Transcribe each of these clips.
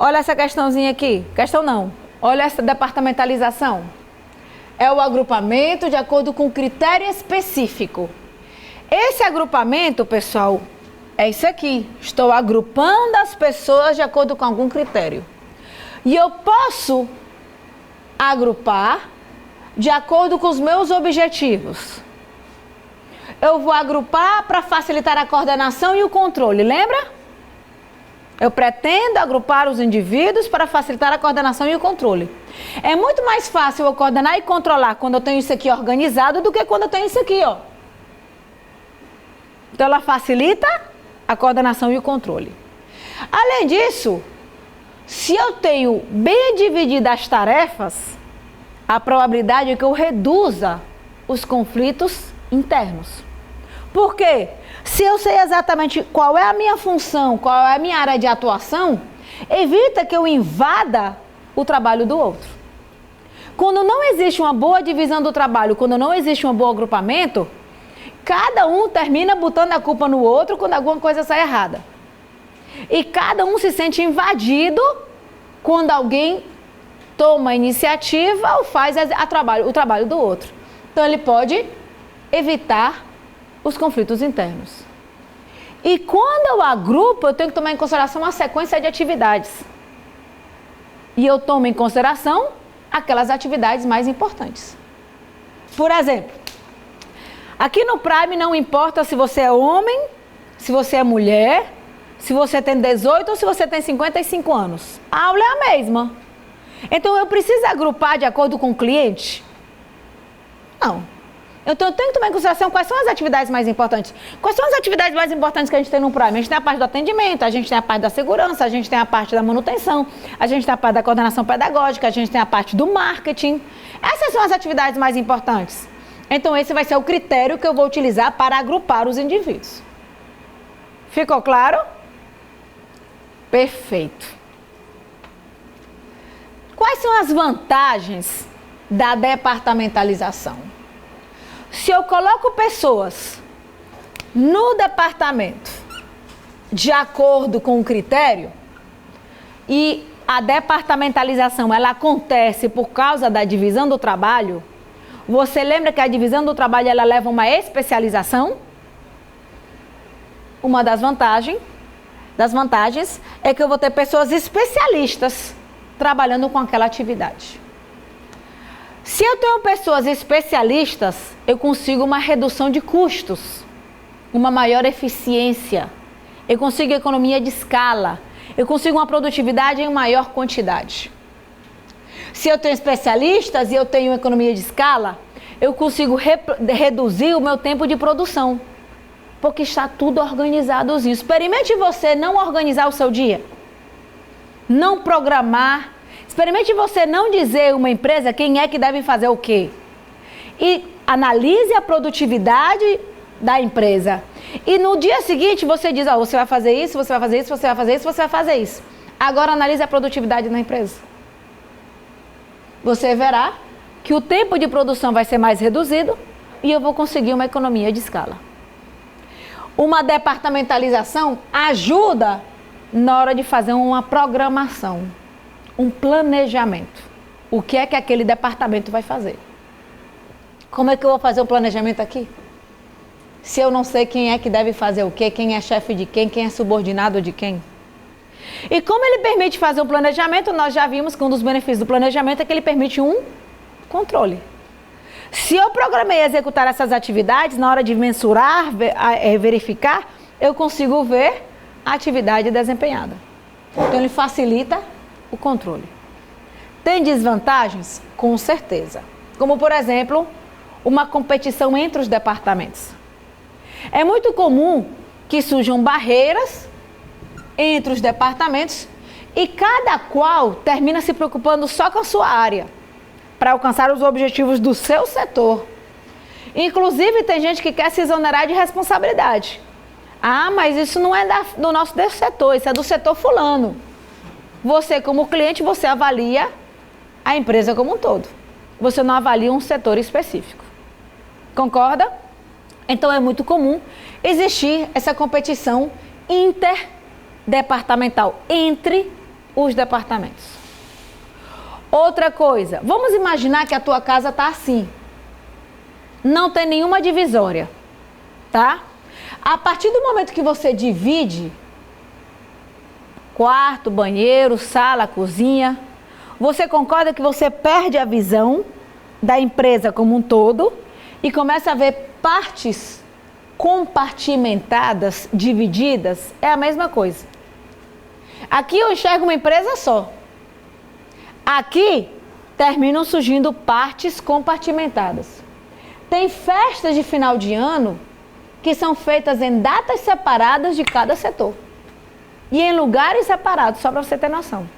Olha essa questãozinha aqui. Questão não. Olha essa departamentalização. É o agrupamento de acordo com critério específico. Esse agrupamento, pessoal, é isso aqui. Estou agrupando as pessoas de acordo com algum critério. E eu posso agrupar de acordo com os meus objetivos. Eu vou agrupar para facilitar a coordenação e o controle, lembra? Eu pretendo agrupar os indivíduos para facilitar a coordenação e o controle. É muito mais fácil eu coordenar e controlar quando eu tenho isso aqui organizado do que quando eu tenho isso aqui, ó. Então ela facilita a coordenação e o controle. Além disso, se eu tenho bem divididas as tarefas, a probabilidade é que eu reduza os conflitos internos. Por quê? Se eu sei exatamente qual é a minha função, qual é a minha área de atuação, evita que eu invada o trabalho do outro. Quando não existe uma boa divisão do trabalho, quando não existe um bom agrupamento, cada um termina botando a culpa no outro quando alguma coisa sai errada. E cada um se sente invadido quando alguém toma a iniciativa ou faz o trabalho do outro. Então ele pode evitar os conflitos internos. E quando eu agrupo, eu tenho que tomar em consideração uma sequência de atividades. E eu tomo em consideração aquelas atividades mais importantes. Por exemplo, aqui no Prime não importa se você é homem, se você é mulher, se você tem 18 ou se você tem 55 anos. A aula é a mesma. Então eu preciso agrupar de acordo com o cliente? Não. Então eu tenho que tomar em consideração quais são as atividades mais importantes. Quais são as atividades mais importantes que a gente tem no Prime? A gente tem a parte do atendimento, a gente tem a parte da segurança, a gente tem a parte da manutenção, a gente tem a parte da coordenação pedagógica, a gente tem a parte do marketing. Essas são as atividades mais importantes. Então esse vai ser o critério que eu vou utilizar para agrupar os indivíduos. Ficou claro? Perfeito. Quais são as vantagens da departamentalização? Se eu coloco pessoas no departamento de acordo com o critério, e a departamentalização ela acontece por causa da divisão do trabalho, você lembra que a divisão do trabalho ela leva uma especialização? Uma das vantagens é que eu vou ter pessoas especialistas trabalhando com aquela atividade. Se eu tenho pessoas especialistas, eu consigo uma redução de custos, uma maior eficiência, eu consigo economia de escala, eu consigo uma produtividade em maior quantidade. Se eu tenho especialistas e eu tenho economia de escala, eu consigo reduzir o meu tempo de produção, porque está tudo organizado. Experimente você não organizar o seu dia, não programar. Experimente você não dizer a uma empresa quem é que deve fazer o quê. E analise a produtividade da empresa. E no dia seguinte você diz, você vai fazer isso, você vai fazer isso, você vai fazer isso, você vai fazer isso. Agora analise a produtividade da empresa. Você verá que o tempo de produção vai ser mais reduzido e eu vou conseguir uma economia de escala. Uma departamentalização ajuda na hora de fazer uma programação, um planejamento. O que é que aquele departamento vai fazer? Como é que eu vou fazer um planejamento aqui? Se eu não sei quem é que deve fazer o quê, quem é chefe de quem é subordinado de quem. E como ele permite fazer um planejamento, nós já vimos que um dos benefícios do planejamento é que ele permite um controle. Se eu programei executar essas atividades, na hora de mensurar, verificar, eu consigo ver a atividade desempenhada. Então ele facilita o controle. Tem desvantagens? Com certeza. Como, por exemplo, uma competição entre os departamentos. É muito comum que surjam barreiras entre os departamentos e cada qual termina se preocupando só com a sua área para alcançar os objetivos do seu setor. Inclusive, tem gente que quer se exonerar de responsabilidade. Mas isso não é do nosso setor, isso é do setor fulano. Você, como cliente, você avalia a empresa como um todo. Você não avalia um setor específico. Concorda? Então, é muito comum existir essa competição interdepartamental entre os departamentos. Outra coisa, vamos imaginar que a tua casa está assim. Não tem nenhuma divisória, tá? A partir do momento que você divide quarto, banheiro, sala, cozinha, você concorda que você perde a visão da empresa como um todo e começa a ver partes compartimentadas, divididas? É a mesma coisa. Aqui eu enxergo uma empresa só. Aqui terminam surgindo partes compartimentadas. Tem festas de final de ano que são feitas em datas separadas de cada setor. E em lugares separados, só para você ter noção.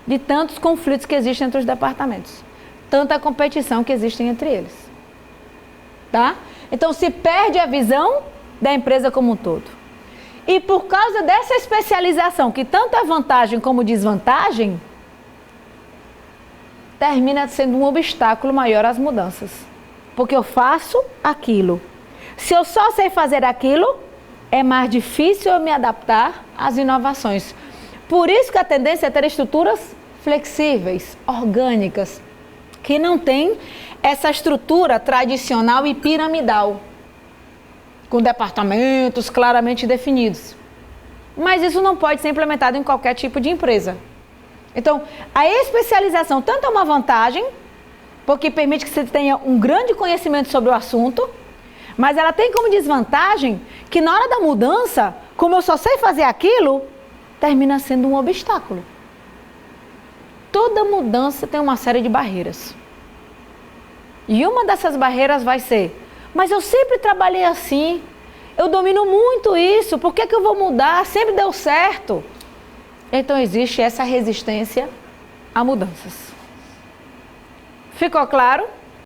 De tantos conflitos que existem entre os departamentos. Tanta competição que existe entre eles. Tá? Então se perde a visão da empresa como um todo. E por causa dessa especialização, que tanto é vantagem como desvantagem, termina sendo um obstáculo maior às mudanças. Porque eu faço aquilo. Se eu só sei fazer aquilo, é mais difícil eu me adaptar às inovações. Por isso que a tendência é ter estruturas flexíveis, orgânicas, que não tem essa estrutura tradicional e piramidal, com departamentos claramente definidos. Mas isso não pode ser implementado em qualquer tipo de empresa. Então, a especialização tanto é uma vantagem, porque permite que você tenha um grande conhecimento sobre o assunto, mas ela tem como desvantagem que na hora da mudança, como eu só sei fazer aquilo, termina sendo um obstáculo. Toda mudança tem uma série de barreiras. E uma dessas barreiras vai ser, mas eu sempre trabalhei assim, eu domino muito isso, por que eu vou mudar? Sempre deu certo. Então existe essa resistência a mudanças. Ficou claro?